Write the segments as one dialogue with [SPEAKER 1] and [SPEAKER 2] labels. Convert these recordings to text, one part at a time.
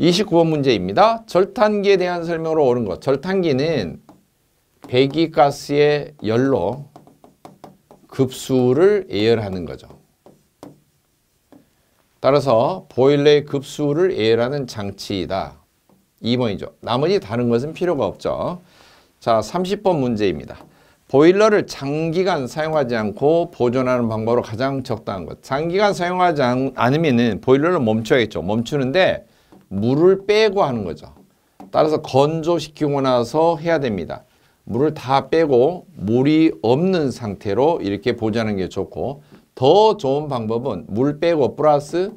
[SPEAKER 1] 29번 문제입니다. 절탄기에 대한 설명으로 옳은 것. 절탄기는 배기가스의 열로 급수를 예열하는 거죠. 따라서 보일러의 급수를 예열하는 장치이다. 2번이죠. 나머지 다른 것은 필요가 없죠. 자, 30번 문제입니다. 보일러를 장기간 사용하지 않고 보존하는 방법으로 가장 적당한 것. 장기간 사용하지 않으면 보일러를 멈춰야겠죠. 멈추는데 물을 빼고 하는 거죠. 따라서 건조시키고 나서 해야 됩니다. 물을 다 빼고 물이 없는 상태로 이렇게 보존하는 게 좋고, 더 좋은 방법은 물 빼고 플러스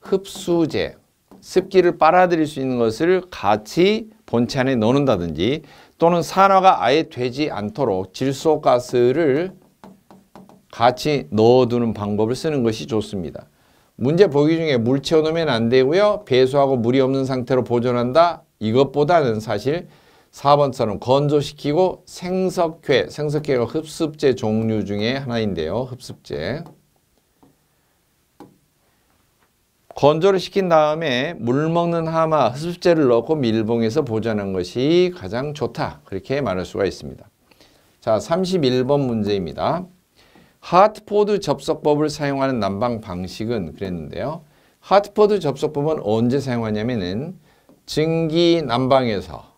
[SPEAKER 1] 흡수제, 습기를 빨아들일 수 있는 것을 같이 본체 안에 넣는다든지, 또는 산화가 아예 되지 않도록 질소가스를 같이 넣어두는 방법을 쓰는 것이 좋습니다. 문제 보기 중에 물 채워놓으면 안 되고요. 배수하고 물이 없는 상태로 보존한다. 이것보다는 사실 4번처럼 건조시키고 생석회가 흡습제 종류 중에 하나인데요. 흡습제. 건조를 시킨 다음에 물 먹는 하마, 흡습제를 넣고 밀봉해서 보존하는 것이 가장 좋다. 그렇게 말할 수가 있습니다. 자, 31번 문제입니다. 하트포드 접속법을 사용하는 난방 방식은 그랬는데요. 하트포드 접속법은 언제 사용하냐면은 증기 난방에서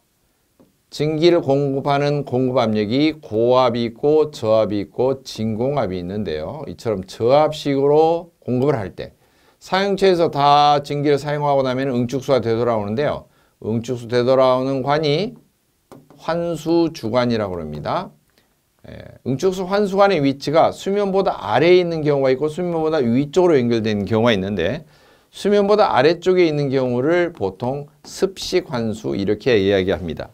[SPEAKER 1] 증기를 공급하는 공급 압력이 고압이 있고 저압이 있고 진공압이 있는데요. 이처럼 저압식으로 공급을 할 때 사용처에서 다 증기를 사용하고 나면 응축수가 되돌아오는데요. 응축수 되돌아오는 관이 환수주관이라고 합니다. 응축수 환수관의 위치가 수면보다 아래에 있는 경우가 있고 수면보다 위쪽으로 연결되는 경우가 있는데, 수면보다 아래쪽에 있는 경우를 보통 습식 환수 이렇게 이야기합니다.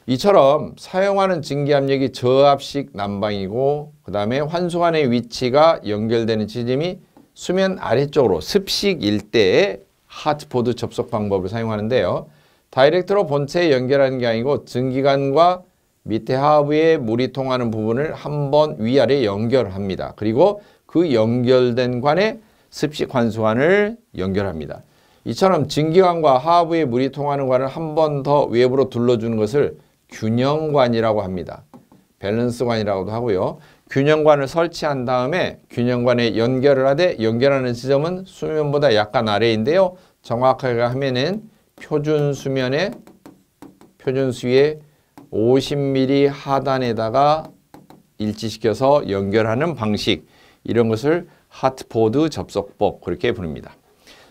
[SPEAKER 1] 이처럼 사용하는 증기 압력이 저압식 난방이고, 그 다음에 환수관의 위치가 연결되는 지점이 수면 아래쪽으로 습식일 때에 하트포드 접속 방법을 사용하는데요. 다이렉트로 본체에 연결하는 게 아니고 증기관과 밑에 하부에 물이 통하는 부분을 한번 위아래 연결합니다. 그리고 그 연결된 관에 습식 환수관을 연결합니다. 이처럼 증기관과 하부에 물이 통하는 관을 한 번 더 외부로 둘러주는 것을 균형관이라고 합니다. 밸런스관이라고도 하고요. 균형관을 설치한 다음에 균형관에 연결을 하되, 연결하는 지점은 수면보다 약간 아래인데요. 정확하게 하면은 표준수위에 50mm 하단에다가 일치시켜서 연결하는 방식, 이런 것을 하트포드 접속법 그렇게 부릅니다.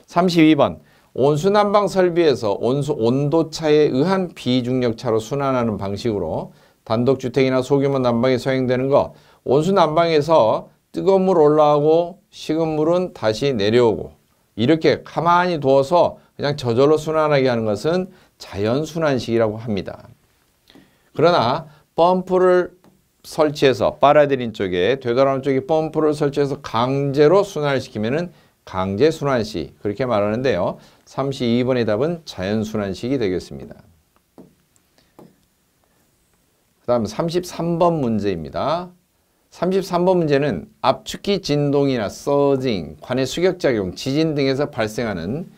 [SPEAKER 1] 32번 온수난방 설비에서 온도차에 의한 비중력차로 순환하는 방식으로 단독주택이나 소규모 난방에 사용되는 거, 온수난방에서 뜨거운 물 올라오고 식은 물은 다시 내려오고 이렇게 가만히 두어서 그냥 저절로 순환하게 하는 것은 자연순환식이라고 합니다. 그러나 펌프를 설치해서 빨아들인 쪽에 되돌아오는 쪽에 펌프를 설치해서 강제로 순환을 시키면은 강제순환식 그렇게 말하는데요. 32번의 답은 자연순환식이 되겠습니다. 그 다음 33번 문제입니다. 33번 문제는 압축기 진동이나 서징, 관의 수격작용, 지진 등에서 발생하는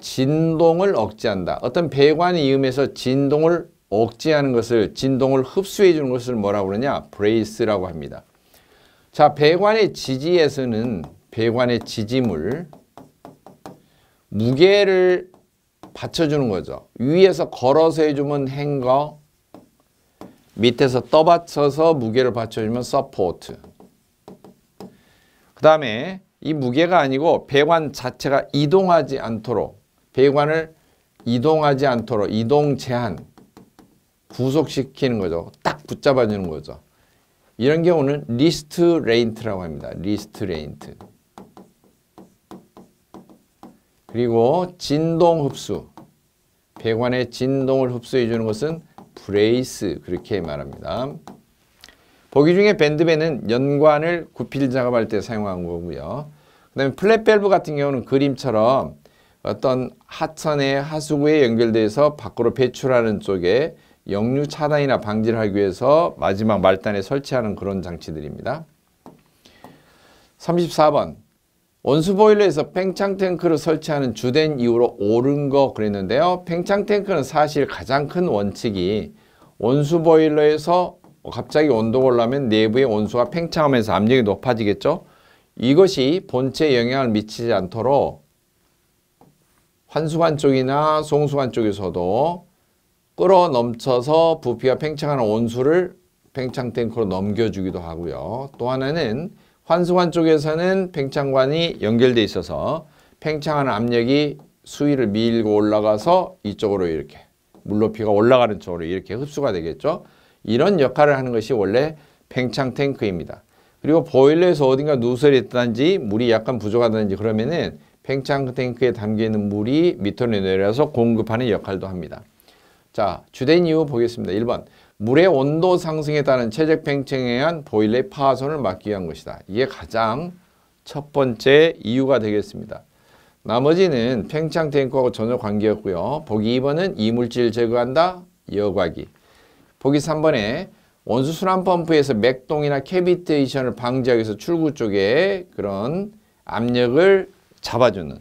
[SPEAKER 1] 진동을 억제한다. 어떤 배관이 이음에서 진동을 억제하는 것을, 진동을 흡수해 주는 것을 뭐라고 그러냐? 브레이스라고 합니다. 자, 배관의 지지에서는 배관의 지지물, 무게를 받쳐주는 거죠. 위에서 걸어서 해주면 행거, 밑에서 떠받쳐서 무게를 받쳐주면 서포트. 그 다음에 이 무게가 아니고 배관 자체가 이동하지 않도록, 배관을 이동하지 않도록 이동 제한, 구속시키는 거죠. 딱 붙잡아주는 거죠. 이런 경우는 리스트레인트라고 합니다. 리스트레인트. 그리고 진동 흡수, 배관의 진동을 흡수해 주는 것은 브레이스 그렇게 말합니다. 보기 중에 밴드밴은 연관을 구필 작업할 때 사용한 거고요. 그 다음에 플랫 밸브 같은 경우는 그림처럼 어떤 하천의 하수구에 연결돼서 밖으로 배출하는 쪽에 역류 차단이나 방지를 하기 위해서 마지막 말단에 설치하는 그런 장치들입니다. 34번 온수 보일러에서 팽창 탱크를 설치하는 주된 이유로 옳은 거 그랬는데요. 팽창 탱크는 사실 가장 큰 원칙이 온수 보일러에서 갑자기 온도가 올라오면 내부의 온수가 팽창하면서 압력이 높아지겠죠. 이것이 본체에 영향을 미치지 않도록 환수관 쪽이나 송수관 쪽에서도 끌어 넘쳐서 부피가 팽창하는 온수를 팽창 탱크로 넘겨주기도 하고요. 또 하나는 환수관 쪽에서는 팽창관이 연결되어 있어서 팽창하는 압력이 수위를 밀고 올라가서 이쪽으로 이렇게 물높이가 올라가는 쪽으로 이렇게 흡수가 되겠죠. 이런 역할을 하는 것이 원래 팽창 탱크입니다. 그리고 보일러에서 어딘가 누설이 있다든지 물이 약간 부족하다든지 그러면은 팽창 탱크에 담겨있는 물이 밑으로 내려서 공급하는 역할도 합니다. 자, 주된 이유 보겠습니다. 1번. 물의 온도 상승에 따른 최적 팽창에 의한 보일러의 파손을 막기 위한 것이다. 이게 가장 첫 번째 이유가 되겠습니다. 나머지는 팽창 탱크하고 전혀 관계없고요. 보기 2번은 이물질 제거한다. 여과기. 보기 3번에 온수 순환 펌프에서 맥동이나 캐비테이션을 방지하기 위해서 출구 쪽에 그런 압력을 잡아주는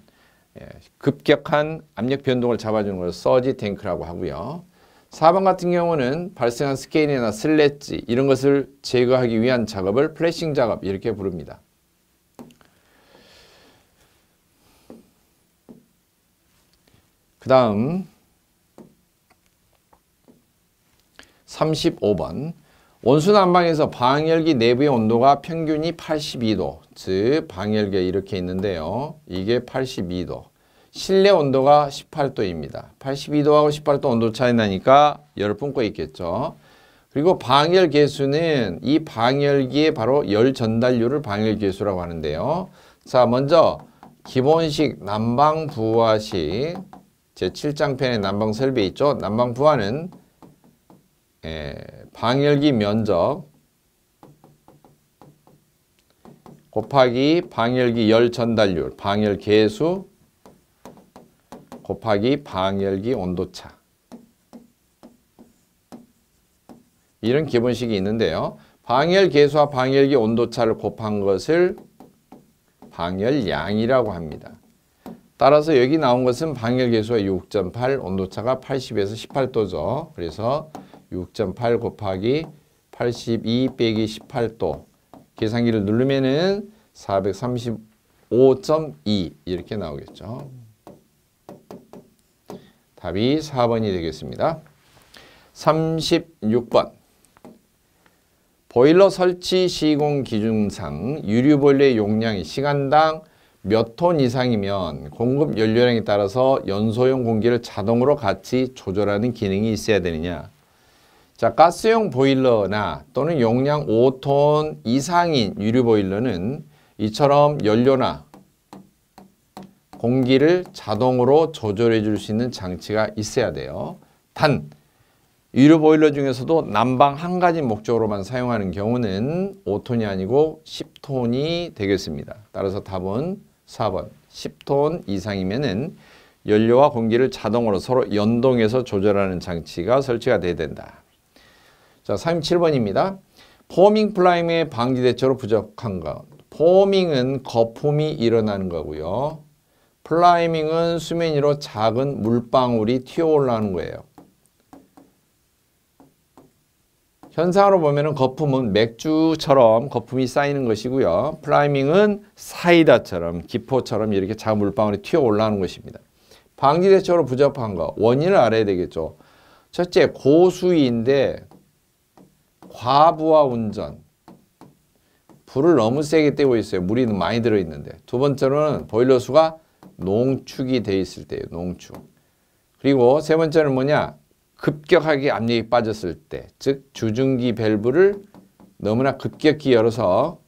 [SPEAKER 1] 급격한 압력 변동을 잡아주는 것을 서지 탱크라고 하고요. 4번 같은 경우는 발생한 스케일이나 슬래지 이런 것을 제거하기 위한 작업을 플래싱 작업 이렇게 부릅니다. 그 다음 35번 온수 난방에서 방열기 내부의 온도가 평균이 82도 즉 방열기가 이렇게 있는데요. 이게 82도 실내 온도가 18도입니다. 82도하고 18도 온도 차이 나니까 열을 뿜고 있겠죠. 그리고 방열 계수는 이 방열기의 바로 열 전달률을 방열 계수라고 하는데요. 자, 먼저 기본식 난방 부하식 제7장편의 난방 설비 있죠. 난방 부하는 방열기 면적 곱하기 방열기 열 전달률 방열 계수 곱하기 방열기 온도차 이런 기본식이 있는데요. 방열 계수와 방열기 온도차를 곱한 것을 방열량이라고 합니다. 따라서 여기 나온 것은 방열 계수가 6.8 온도차가 80에서 18도죠. 그래서 6.8 곱하기 82 빼기 18도 계산기를 누르면은 435.2 이렇게 나오겠죠. 답이 4번이 되겠습니다. 36번 보일러 설치 시공 기준상 유류 보일러의 용량이 시간당 몇 톤 이상이면 공급 연료량에 따라서 연소용 공기를 자동으로 같이 조절하는 기능이 있어야 되느냐. 자, 가스용 보일러나 또는 용량 5톤 이상인 유류 보일러는 이처럼 연료나 공기를 자동으로 조절해 줄 수 있는 장치가 있어야 돼요. 단 유류 보일러 중에서도 난방 한 가지 목적으로만 사용하는 경우는 5톤이 아니고 10톤이 되겠습니다. 따라서 답은 4번 10톤 이상이면은 연료와 공기를 자동으로 서로 연동해서 조절하는 장치가 설치가 돼야 된다. 자, 37번입니다. 포밍 플라임의 방지 대처로 부족한 것. 포밍은 거품이 일어나는 거고요. 플라이밍은 수면 위로 작은 물방울이 튀어 올라오는 거예요. 현상으로 보면은 거품은 맥주처럼 거품이 쌓이는 것이고요. 플라이밍은 사이다처럼 기포처럼 이렇게 작은 물방울이 튀어 올라오는 것입니다. 방지 대처로 부족한 것. 원인을 알아야 되겠죠. 첫째, 고수위인데 과부하 운전. 불을 너무 세게 떼고 있어요. 물이 많이 들어있는데. 두 번째로는 보일러 수가 농축이 돼 있을 때예요. 농축. 그리고 세 번째는 뭐냐? 급격하게 압력이 빠졌을 때. 즉 주중기 밸브를 너무나 급격히 열어서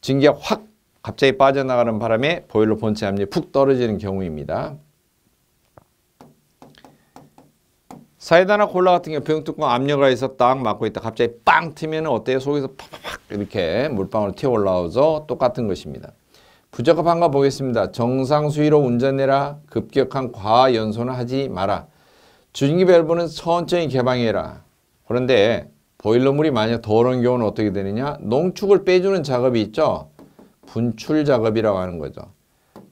[SPEAKER 1] 증기가 확 갑자기 빠져나가는 바람에 보일러 본체 압력이 푹 떨어지는 경우입니다. 사이다나 콜라 같은 경우 병뚜껑 압력가 있어 딱 막고 있다 갑자기 빵 트면 어때요? 속에서 팍팍 이렇게 물방울 튀어 올라오죠. 똑같은 것입니다. 부적합한 거 보겠습니다. 정상 수위로 운전해라. 급격한 과연소는 하지 마라. 주중기 밸브는 천천히 개방해라. 그런데 보일러물이 만약 더러운 경우는 어떻게 되느냐? 농축을 빼주는 작업이 있죠. 분출 작업이라고 하는 거죠.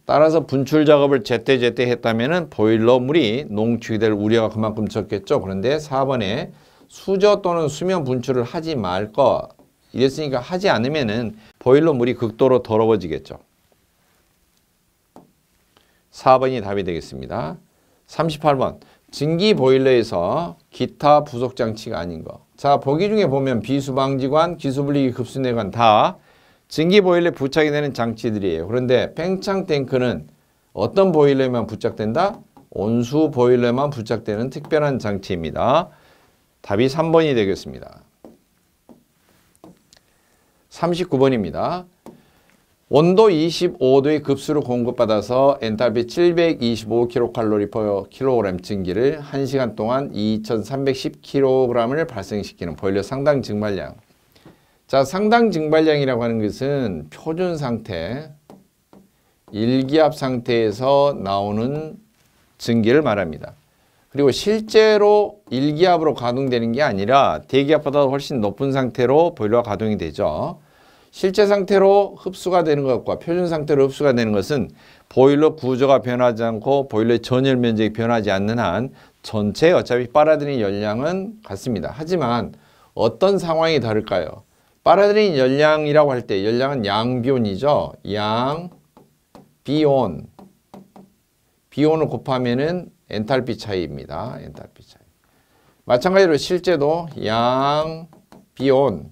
[SPEAKER 1] 따라서 분출 작업을 제때제때 했다면 보일러 물이 농축이 될 우려가 그만큼 적겠죠. 그런데 4번에 수저 또는 수면 분출을 하지 말 것 이랬으니까 하지 않으면 보일러 물이 극도로 더러워지겠죠. 4번이 답이 되겠습니다. 38번 증기 보일러에서 기타 부속 장치가 아닌 거. 자, 보기 중에 보면 비수방지관, 기수분리기 급수내관 다 증기 보일러에 부착이 되는 장치들이에요. 그런데 팽창 탱크는 어떤 보일러에만 부착된다? 온수 보일러에만 부착되는 특별한 장치입니다. 답이 3번이 되겠습니다. 39번입니다. 온도 25도의 급수를 공급받아서 엔탈피 725kcal/kg 증기를 1시간 동안 2310kg을 발생시키는 보일러 상당 증발량. 자, 상당 증발량이라고 하는 것은 표준 상태, 일기압 상태에서 나오는 증기를 말합니다. 그리고 실제로 일기압으로 가동되는 게 아니라 대기압보다 훨씬 높은 상태로 보일러가 가동이 되죠. 실제 상태로 흡수가 되는 것과 표준 상태로 흡수가 되는 것은 보일러 구조가 변하지 않고 보일러의 전열 면적이 변하지 않는 한 전체 어차피 빨아들이는 열량은 같습니다. 하지만 어떤 상황이 다를까요? 빨아들이는 열량이라고 할 때 열량은 양비온이죠. 양비온. 비온을 곱하면은 엔탈피 차이입니다. 엔탈피 차이. 마찬가지로 실제도 양비온.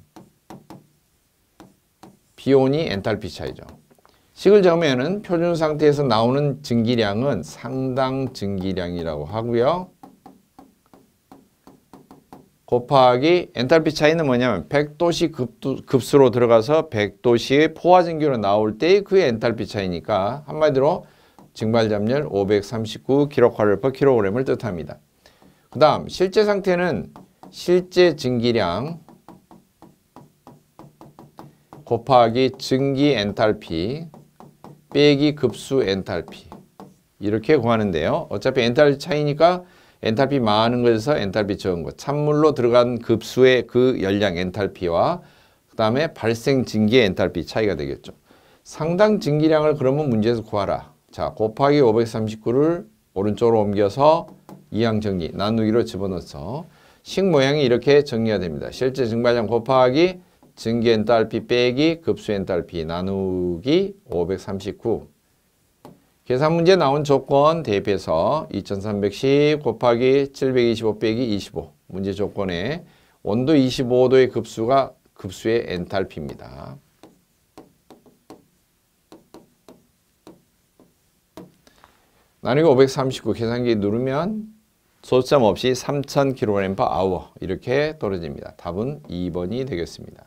[SPEAKER 1] 비온이 엔탈피 차이죠. 식을 적으면은 표준 상태에서 나오는 증기량은 상당 증기량이라고 하고요. 곱하기 엔탈피 차이는 뭐냐면 100도씨 급수로 들어가서 100도씨의 포화 증기로 나올 때의 그 엔탈피 차이니까 한마디로 증발잠열 539kcal/kg을 뜻합니다. 그 다음 실제 상태는 실제 증기량 곱하기 증기 엔탈피 빼기 급수 엔탈피 이렇게 구하는데요. 어차피 엔탈피 차이니까 엔탈피 많은 것에서 엔탈피 적은 것. 찬물로 들어간 급수의 그 열량 엔탈피와 그 다음에 발생 증기의 엔탈피 차이가 되겠죠. 상당 증기량을 그러면 문제에서 구하라. 자, 곱하기 539를 오른쪽으로 옮겨서 이항 정리, 나누기로 집어넣어서 식 모양이 이렇게 정리가 됩니다. 실제 증발량 곱하기 증기 엔탈피 빼기 급수 엔탈피 나누기 539. 계산 문제 나온 조건 대입해서 2310 곱하기 725 빼기 25. 문제 조건에 온도 25도의 급수가 급수의 엔탈피입니다. 나누기 539 계산기 누르면 소수점 없이 3000kg/h 이렇게 떨어집니다. 답은 2번이 되겠습니다.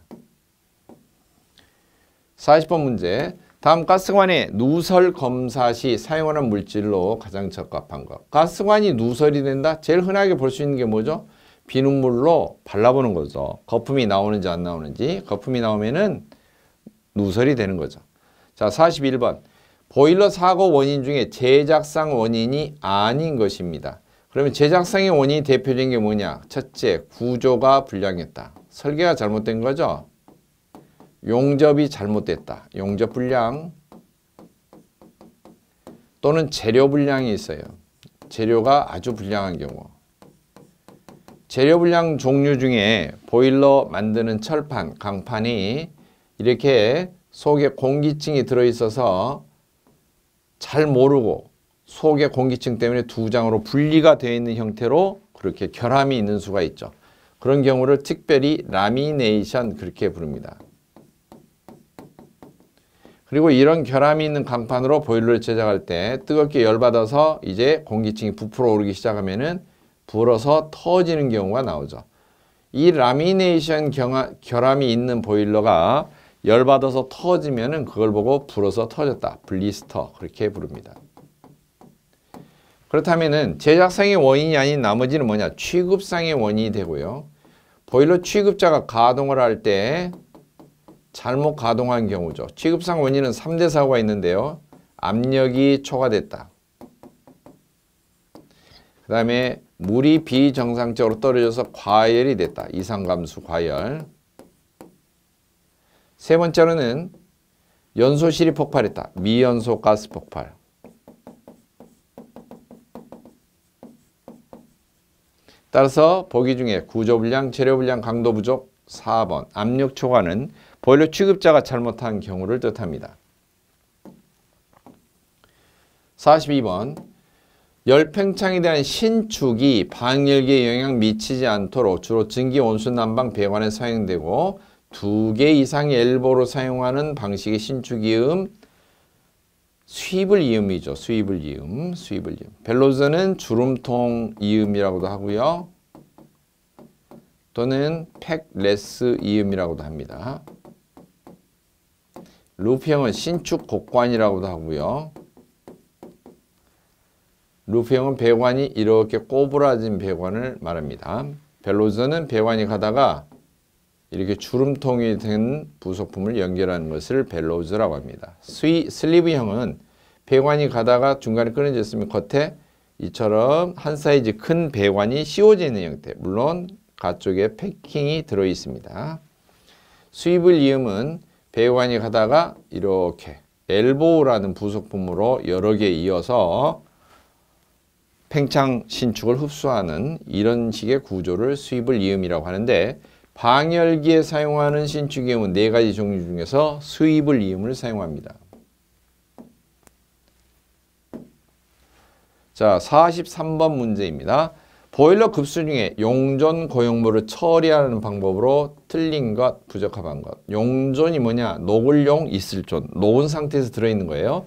[SPEAKER 1] 40번 문제. 다음 가스관의 누설 검사 시 사용하는 물질로 가장 적합한 것. 가스관이 누설이 된다? 제일 흔하게 볼 수 있는 게 뭐죠? 비눗물로 발라보는 거죠. 거품이 나오는지 안 나오는지. 거품이 나오면은 누설이 되는 거죠. 자, 41번. 보일러 사고 원인 중에 제작상 원인이 아닌 것입니다. 그러면 제작상의 원인이 대표적인 게 뭐냐? 첫째, 구조가 불량했다. 설계가 잘못된 거죠. 용접이 잘못됐다. 용접 불량 또는 재료 불량이 있어요. 재료가 아주 불량한 경우. 재료 불량 종류 중에 보일러 만드는 철판, 강판이 이렇게 속에 공기층이 들어있어서 잘 모르고 속에 공기층 때문에 두 장으로 분리가 되어 있는 형태로 그렇게 결함이 있는 수가 있죠. 그런 경우를 특별히 라미네이션 그렇게 부릅니다. 그리고 이런 결함이 있는 강판으로 보일러를 제작할 때 뜨겁게 열받아서 이제 공기층이 부풀어 오르기 시작하면은 불어서 터지는 경우가 나오죠. 이 라미네이션 결함이 있는 보일러가 열받아서 터지면은 그걸 보고 불어서 터졌다. 블리스터 그렇게 부릅니다. 그렇다면은 제작상의 원인이 아닌 나머지는 뭐냐? 취급상의 원인이 되고요. 보일러 취급자가 가동을 할 때 잘못 가동한 경우죠. 취급상 원인은 3대 사고가 있는데요. 압력이 초과됐다. 그 다음에 물이 비정상적으로 떨어져서 과열이 됐다. 이상감수 과열. 세 번째로는 연소실이 폭발했다. 미연소 가스 폭발. 따라서 보기 중에 구조불량, 재료불량, 강도 부족 4번 압력 초과는 보일러 취급자가 잘못한 경우를 뜻합니다. 42번 열팽창에 대한 신축이 방열기에 영향 미치지 않도록 주로 증기 온수 난방 배관에 사용되고 2개 이상의 엘보로 사용하는 방식의 신축이음 수입을 이음이죠. 수입을 이음. 벨로즈는 주름통 이음이라고도 하고요. 또는 팩레스 이음이라고도 합니다. 루프형은 신축 곡관이라고도 하고요. 루프형은 배관이 이렇게 꼬부라진 배관을 말합니다. 벨로즈는 배관이 가다가 이렇게 주름통이 된 부속품을 연결하는 것을 벨로즈라고 합니다. 슬리브형은 배관이 가다가 중간에 끊어졌으면 겉에 이처럼 한 사이즈 큰 배관이 씌워져 있는 형태. 물론 가쪽에 패킹이 들어 있습니다. 스위블 이음은 배관이 가다가 이렇게 엘보우라는 부속품으로 여러 개 이어서 팽창 신축을 흡수하는 이런 식의 구조를 스위블 이음이라고 하는데 방열기에 사용하는 신축 이음은 4가지 종류 중에서 스위블 이음을 사용합니다. 자, 43번 문제입니다. 보일러 급수 중에 용존 고용물을 처리하는 방법으로 틀린 것, 부적합한 것. 용존이 뭐냐? 녹을용 있을존. 녹은 상태에서 들어있는 거예요.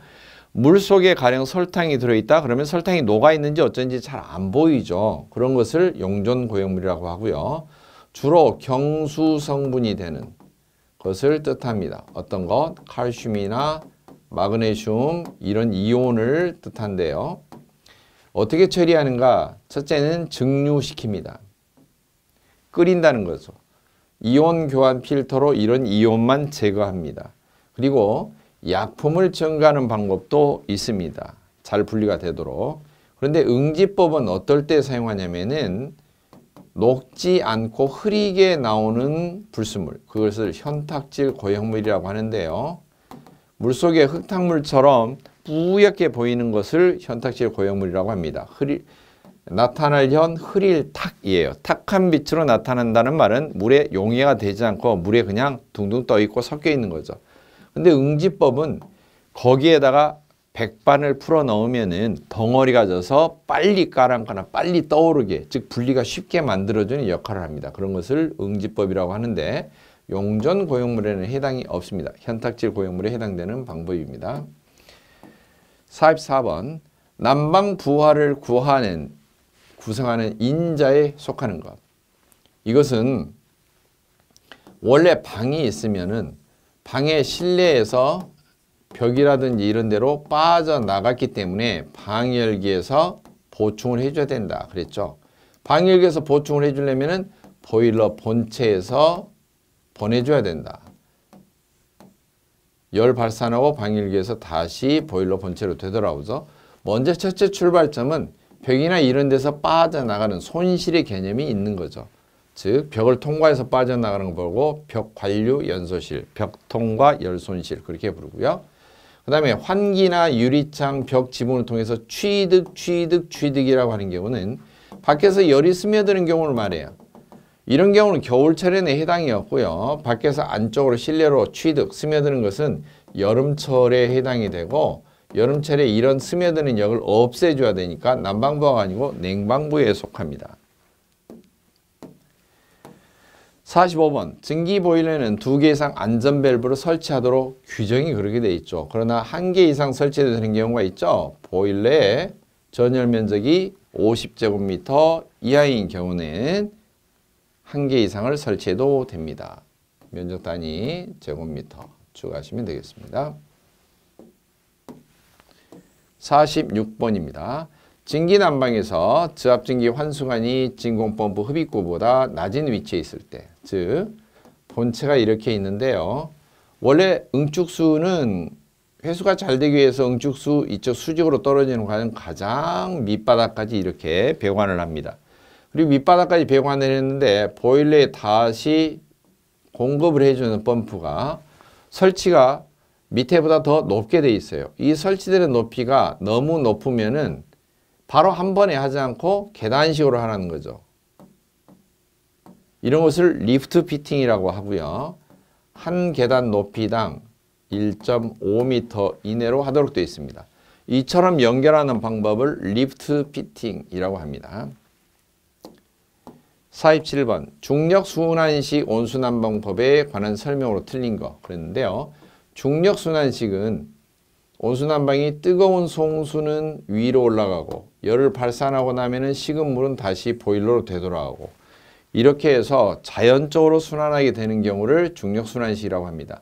[SPEAKER 1] 물 속에 가령 설탕이 들어있다? 그러면 설탕이 녹아있는지 어쩐지 잘 안 보이죠. 그런 것을 용존 고용물이라고 하고요. 주로 경수 성분이 되는 것을 뜻합니다. 어떤 것? 칼슘이나 마그네슘 이런 이온을 뜻한데요. 어떻게 처리하는가? 첫째는 증류시킵니다. 끓인다는 거죠. 이온 교환 필터로 이런 이온만 제거합니다. 그리고 약품을 첨가하는 방법도 있습니다. 잘 분리가 되도록. 그런데 응지법은 어떨 때 사용하냐면은 녹지 않고 흐리게 나오는 불순물, 그것을 현탁질 고형물이라고 하는데요. 물속에 흙탕물처럼 뿌옇게 보이는 것을 현탁질 고형물이라고 합니다. 나타날 현 흐릴 탁이에요. 탁한 빛으로 나타난다는 말은 물에 용해가 되지 않고 물에 그냥 둥둥 떠 있고 섞여 있는 거죠. 근데 응지법은 거기에다가 백반을 풀어 넣으면은 덩어리가 져서 빨리 가라앉거나 빨리 떠오르게, 즉 분리가 쉽게 만들어주는 역할을 합니다. 그런 것을 응지법이라고 하는데 용존 고용물에는 해당이 없습니다. 현탁질 고용물에 해당되는 방법입니다. 44번 난방 부하를 구성하는 인자에 속하는 것. 이것은 원래 방이 있으면은 방의 실내에서 벽이라든지 이런 데로 빠져나갔기 때문에 방열기에서 보충을 해줘야 된다 그랬죠. 방열기에서 보충을 해주려면은 보일러 본체에서 보내줘야 된다. 열 발산하고 방열기에서 다시 보일러 본체로 되돌아오죠. 먼저 첫째 출발점은 벽이나 이런 데서 빠져나가는 손실의 개념이 있는 거죠. 즉 벽을 통과해서 빠져나가는 걸 보고 벽 관류 연소실, 벽 통과 열 손실 그렇게 부르고요. 그 다음에 환기나 유리창, 벽 지붕을 통해서 취득이라고 하는 경우는 밖에서 열이 스며드는 경우를 말해요. 이런 경우는 겨울철에는 해당이 없고요. 밖에서 안쪽으로 실내로 스며드는 것은 여름철에 해당이 되고 여름철에 이런 스며드는 역을 없애줘야 되니까 난방부가 아니고 냉방부에 속합니다. 45번 증기보일러에는 2개 이상 안전밸브를 설치하도록 규정이 그렇게 되어 있죠. 그러나 1개 이상 설치되는 경우가 있죠. 보일러의 전열 면적이 50제곱미터 이하인 경우는 1개 이상을 설치해도 됩니다. 면적 단위 제곱미터 추가하시면 되겠습니다. 46번입니다. 증기난방에서 저압증기 환수관이 진공펌프 흡입구보다 낮은 위치에 있을 때, 즉 본체가 이렇게 있는데요. 원래 응축수는 회수가 잘 되기 위해서 응축수 이쪽 수직으로 떨어지는 과정 가장 밑바닥까지 이렇게 배관을 합니다. 그리고 밑바닥까지 배관을 했는데 보일러에 다시 공급을 해주는 펌프가 설치가 밑에보다 더 높게 돼 있어요. 이 설치되는 높이가 너무 높으면은 바로 한 번에 하지 않고 계단식으로 하라는 거죠. 이런 것을 리프트 피팅이라고 하고요. 한 계단 높이당 1.5m 이내로 하도록 되어 있습니다. 이처럼 연결하는 방법을 리프트 피팅이라고 합니다. 47번 중력순환식 온수난방법에 관한 설명으로 틀린 거 그랬는데요. 중력순환식은 온수난방이 뜨거운 송수는 위로 올라가고 열을 발산하고 나면은 식은 물은 다시 보일러로 되돌아가고 이렇게 해서 자연적으로 순환하게 되는 경우를 중력순환식이라고 합니다.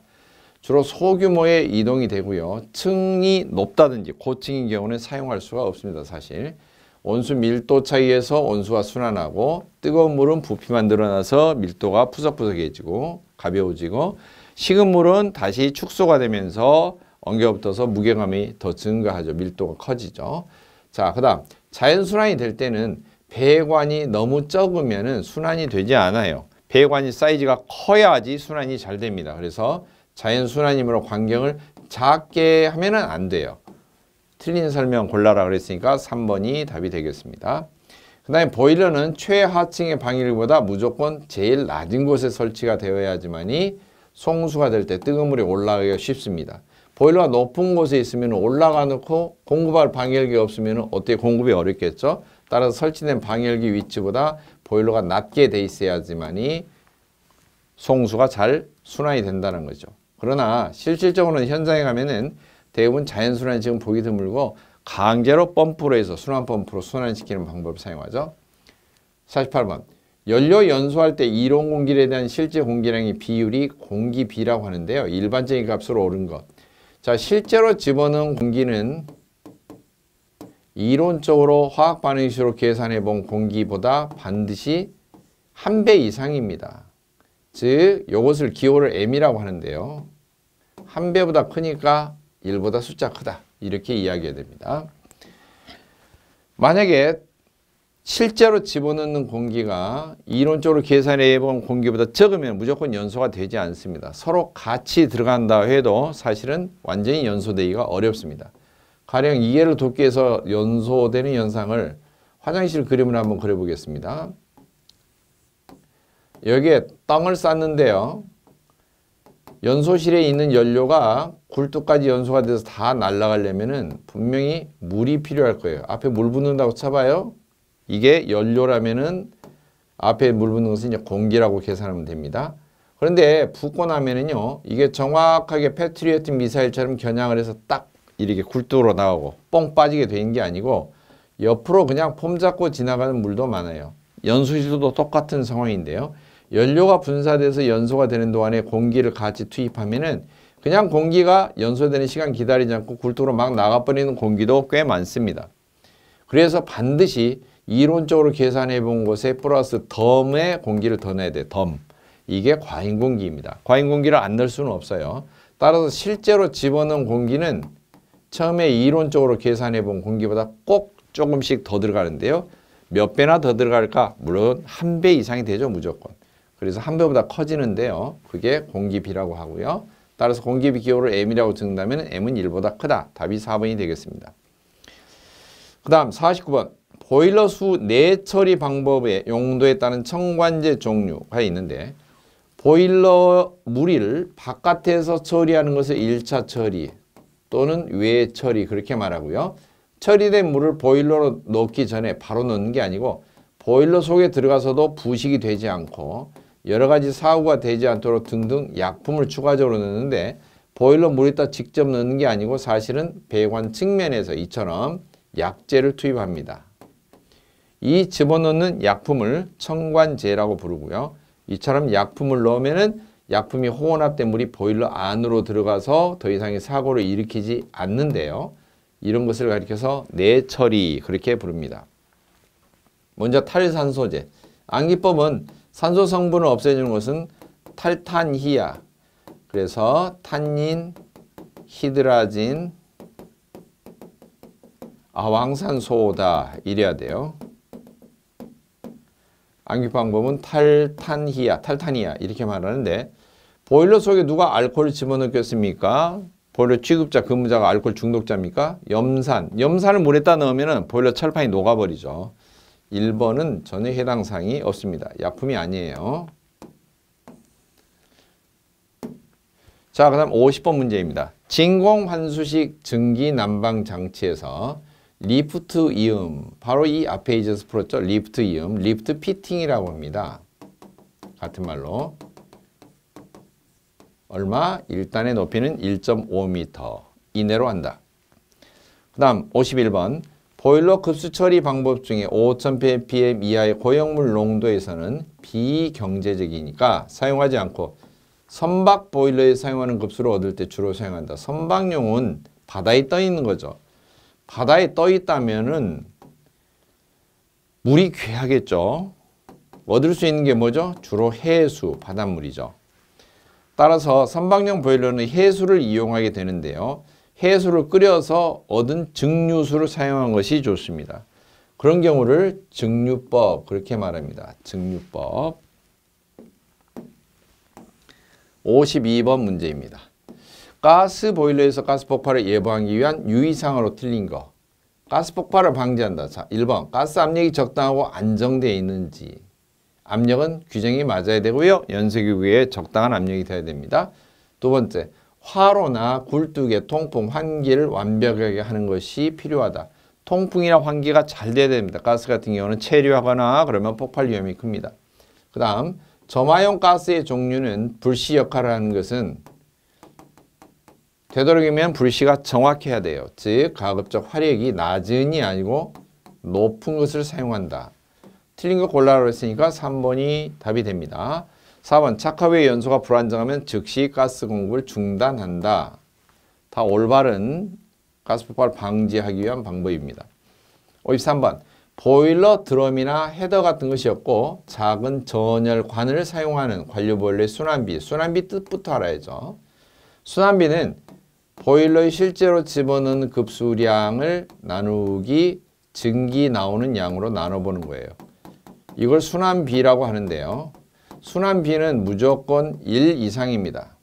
[SPEAKER 1] 주로 소규모의 이동이 되고요. 층이 높다든지 고층인 경우는 사용할 수가 없습니다. 사실 온수 밀도 차이에서 온수가 순환하고 뜨거운 물은 부피만 늘어나서 밀도가 푸석푸석해지고 가벼워지고 식은 물은 다시 축소가 되면서 엉겨붙어서 무게감이 더 증가하죠. 밀도가 커지죠. 자, 그 다음 자연순환이 될 때는 배관이 너무 적으면 순환이 되지 않아요. 배관이 사이즈가 커야지 순환이 잘 됩니다. 그래서 자연순환이므로 관경을 작게 하면 안 돼요. 틀린 설명 골라라 그랬으니까 3번이 답이 되겠습니다. 그 다음에 보일러는 최하층의 방열기보다 무조건 제일 낮은 곳에 설치가 되어야지만이 송수가 될 때 뜨거운 물이 올라가기가 쉽습니다. 보일러가 높은 곳에 있으면 올라가 놓고 공급할 방열기가 없으면 어떻게 공급이 어렵겠죠? 따라서 설치된 방열기 위치보다 보일러가 낮게 돼 있어야지만이 송수가 잘 순환이 된다는 거죠. 그러나 실질적으로는 현장에 가면은 대부분 자연순환식은 보기 드물고 강제로 펌프로 해서 순환 펌프로 순환시키는 방법을 사용하죠. 48번 연료 연소할 때 이론 공기에 대한 실제 공기량의 비율이 공기비라고 하는데요. 일반적인 값으로 옳은 것. 자, 실제로 집어넣은 공기는 이론적으로 화학 반응식으로 계산해 본 공기보다 반드시 1배 이상입니다. 즉 이것을 기호를 M이라고 하는데요. 1배보다 크니까 1보다 숫자 크다. 이렇게 이야기해야 됩니다. 만약에 실제로 집어넣는 공기가 이론적으로 계산해 본 공기보다 적으면 무조건 연소가 되지 않습니다. 서로 같이 들어간다 해도 사실은 완전히 연소되기가 어렵습니다. 가령 이해를 돕기 위해서 연소되는 현상을 화장실 그림을 한번 그려보겠습니다. 여기에 땅을 쌌는데요. 연소실에 있는 연료가 굴뚝까지 연소가 돼서 다 날아가려면은 분명히 물이 필요할 거예요. 앞에 물 붓는다고 쳐봐요. 이게 연료라면은 앞에 물 붓는 것은 이제 공기라고 계산하면 됩니다. 그런데 붓고 나면은요, 이게 정확하게 패트리어트 미사일처럼 겨냥을 해서 딱 이렇게 굴뚝으로 나가고 뻥 빠지게 되는 게 아니고 옆으로 그냥 폼 잡고 지나가는 물도 많아요. 연소실도 똑같은 상황인데요. 연료가 분사돼서 연소가 되는 동안에 공기를 같이 투입하면은 그냥 공기가 연소되는 시간 기다리지 않고 굴뚝으로 막 나가버리는 공기도 꽤 많습니다. 그래서 반드시 이론적으로 계산해 본 곳에 플러스 덤에 공기를 더 넣어야 돼. 덤. 이게 과잉 공기입니다. 과잉 공기를 안 넣을 수는 없어요. 따라서 실제로 집어넣은 공기는 처음에 이론적으로 계산해 본 공기보다 꼭 조금씩 더 들어가는데요. 몇 배나 더 들어갈까? 물론 1배 이상이 되죠. 무조건. 그래서 1배보다 커지는데요. 그게 공기비라고 하고요. 따라서 공기비 기호를 M이라고 적는다면 M은 1보다 크다. 답이 4번이 되겠습니다. 그 다음 49번. 보일러 수 내처리 방법의 용도에 따른 첨관제 종류가 있는데 보일러 물을 바깥에서 처리하는 것을 1차 처리 또는 외 처리 그렇게 말하고요. 처리된 물을 보일러로 넣기 전에 바로 넣는 게 아니고 보일러 속에 들어가서도 부식이 되지 않고 여러 가지 사고가 되지 않도록 등등 약품을 추가적으로 넣는데 보일러 물에다 직접 넣는 게 아니고 사실은 배관 측면에서 이처럼 약재를 투입합니다. 이 집어넣는 약품을 첨관제라고 부르고요. 이처럼 약품을 넣으면은 약품이 혼합된 물이 보일러 안으로 들어가서 더 이상의 사고를 일으키지 않는데요. 이런 것을 가리켜서 내처리 그렇게 부릅니다. 먼저 탈산소제. 암기법은 산소 성분을 없애주는 것은 탈탄희야. 그래서 탄닌, 히드라진, 아황산소다 이래야 돼요. 암기 방법은 탈탄희야 이렇게 말하는데 보일러 속에 누가 알코올을 집어넣겠습니까? 보일러 취급자, 근무자가 알코올 중독자입니까? 염산을 물에다 넣으면 보일러 철판이 녹아버리죠. 1번은 전혀 해당 사항이 없습니다. 약품이 아니에요. 자, 그 다음 50번 문제입니다. 진공환수식 증기난방 장치에서 리프트 이음, 바로 이 앞에 있어서 풀었죠. 리프트 이음, 리프트 피팅이라고 합니다. 같은 말로 얼마? 1단의 높이는 1.5m 이내로 한다. 그 다음 51번 보일러 급수 처리 방법 중에 5000ppm 이하의 고형물 농도에서는 비경제적이니까 사용하지 않고 선박 보일러에 사용하는 급수를 얻을 때 주로 사용한다. 선박용은 바다에 떠 있는 거죠. 바다에 떠 있다면은 물이 귀하겠죠. 얻을 수 있는 게 뭐죠? 주로 해수, 바닷물이죠. 따라서 선박용 보일러는 해수를 이용하게 되는데요. 해수를 끓여서 얻은 증류수를 사용한 것이 좋습니다. 그런 경우를 증류법 그렇게 말합니다. 증류법. 52번 문제입니다. 가스 보일러에서 가스 폭발을 예방하기 위한 유의사항으로 틀린 거. 가스 폭발을 방지한다. 자, 1번 가스 압력이 적당하고 안정되어 있는지. 압력은 규정이 맞아야 되고요. 연소기구에 적당한 압력이 되어야 됩니다. 두 번째, 화로나 굴뚝의 통풍, 환기를 완벽하게 하는 것이 필요하다. 통풍이나 환기가 잘 돼야 됩니다. 가스 같은 경우는 체류하거나 그러면 폭발 위험이 큽니다. 그 다음 점화용 가스의 종류는 불씨 역할을 하는 것은 되도록이면 불씨가 정확해야 돼요. 즉 가급적 화력이 낮은이 아니고 높은 것을 사용한다. 틀린 거 골라라고 했으니까 3번이 답이 됩니다. 4번 착화후의 연소가 불안정하면 즉시 가스 공급을 중단한다. 다 올바른 가스 폭발 방지하기 위한 방법입니다. 53번 보일러 드럼이나 헤더 같은 것이 없고 작은 전열관을 사용하는 관료보일러의 순환비. 순환비 뜻부터 알아야죠. 순환비는 보일러에 실제로 집어넣는 급수량을 나누기 증기 나오는 양으로 나눠보는 거예요. 이걸 순환비라고 하는데요. 순환비는 무조건 1 이상입니다.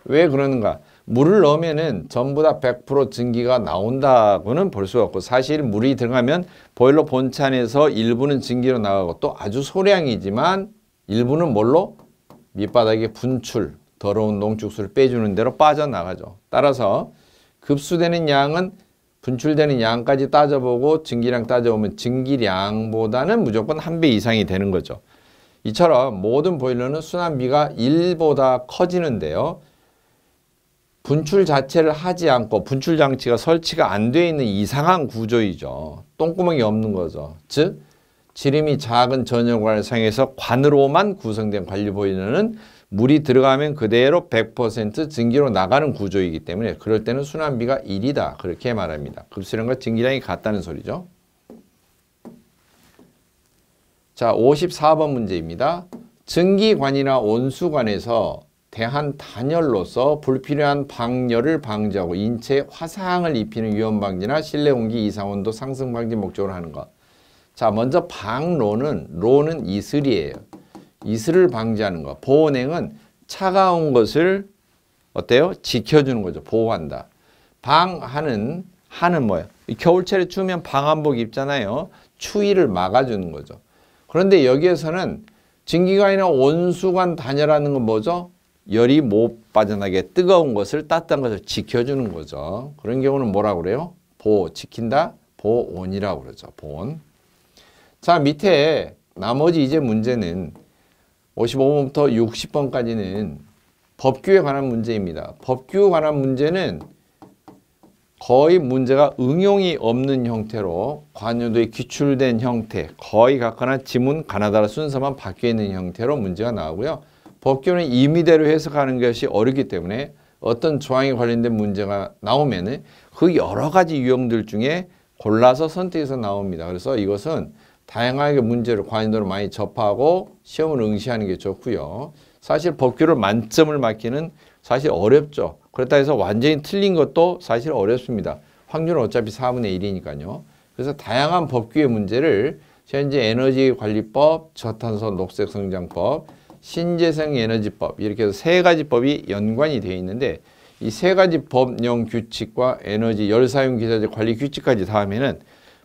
[SPEAKER 1] 왜 그러는가? 물을 넣으면은 전부 다 100% 증기가 나온다고는 볼 수가 없고 사실 물이 들어가면 보일러 본체 안에서 일부는 증기로 나가고 또 아주 소량이지만 일부는 뭘로? 밑바닥에 분출, 더러운 농축수를 빼주는 대로 빠져나가죠. 따라서 급수되는 양은 분출되는 양까지 따져보고 증기량 따져보면 증기량보다는 무조건 1배 이상이 되는 거죠. 이처럼 모든 보일러는 순환비가 1보다 커지는데요. 분출 자체를 하지 않고 분출 장치가 설치가 안 되어 있는 이상한 구조이죠. 똥구멍이 없는 거죠. 즉 지름이 작은 전열관을 사용해서 관으로만 구성된 관리 보일러는 물이 들어가면 그대로 100% 증기로 나가는 구조이기 때문에 그럴 때는 순환비가 1이다. 그렇게 말합니다. 급수량과 증기량이 같다는 소리죠. 자, 54번 문제입니다. 증기관이나 온수관에서 대한 단열로서 불필요한 방열을 방지하고 인체에 화상을 입히는 위험 방지나 실내 공기 이상 온도 상승 방지 목적으로 하는 것. 자, 먼저 로는 이슬이에요. 이슬을 방지하는 것. 보온행은 차가운 것을 어때요? 지켜주는 거죠. 보호한다. 하는 뭐예요? 겨울철에 추우면 방한복 입잖아요. 추위를 막아주는 거죠. 그런데 여기에서는 증기관이나 온수관 단열하는 건 뭐죠? 열이 못 빠져나게 뜨거운 것을 따뜻한 것을 지켜주는 거죠. 그런 경우는 뭐라고 그래요? 지킨다? 보온이라고 그러죠. 보온. 자, 밑에 나머지 이제 문제는 55번부터 60번까지는 법규에 관한 문제입니다. 법규에 관한 문제는 거의 문제가 응용이 없는 형태로 관요도에 기출된 형태, 거의 같거나 지문 가나다라 순서만 바뀌어 있는 형태로 문제가 나오고요. 법규는 임의대로 해석하는 것이 어렵기 때문에 어떤 조항에 관련된 문제가 나오면 그 여러 가지 유형들 중에 골라서 선택해서 나옵니다. 그래서 이것은 다양하게 문제를 관련도로 많이 접하고 시험을 응시하는 게 좋고요. 사실 법규를 만점을 맞기는 사실 어렵죠. 그렇다 해서 완전히 틀린 것도 사실 어렵습니다. 확률은 어차피 4분의 1이니까요. 그래서 다양한 법규의 문제를 현재 에너지관리법, 저탄소 녹색성장법, 신재생에너지법 이렇게 해서 세 가지 법이 연관이 되어 있는데 이 세 가지 법령 규칙과 에너지 열사용기자재 관리 규칙까지 다 하면은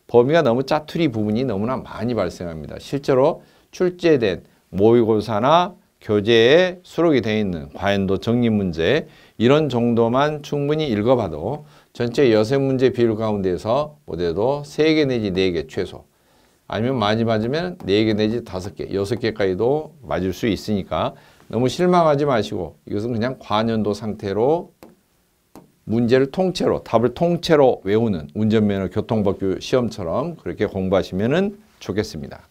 [SPEAKER 1] 범위가 너무 짜투리 부분이 너무나 많이 발생합니다. 실제로 출제된 모의고사나 교재에 수록이 되어 있는 과연도 정리 문제 이런 정도만 충분히 읽어봐도 전체 여세 문제 비율 가운데서 못해도 3개 내지 4개 최소 아니면 많이 맞으면 4개 내지 5개, 6개까지도 맞을 수 있으니까 너무 실망하지 마시고 이것은 그냥 과연도 상태로 문제를 통째로 답을 통째로 외우는 운전면허 교통법규 시험처럼 그렇게 공부하시면 좋겠습니다.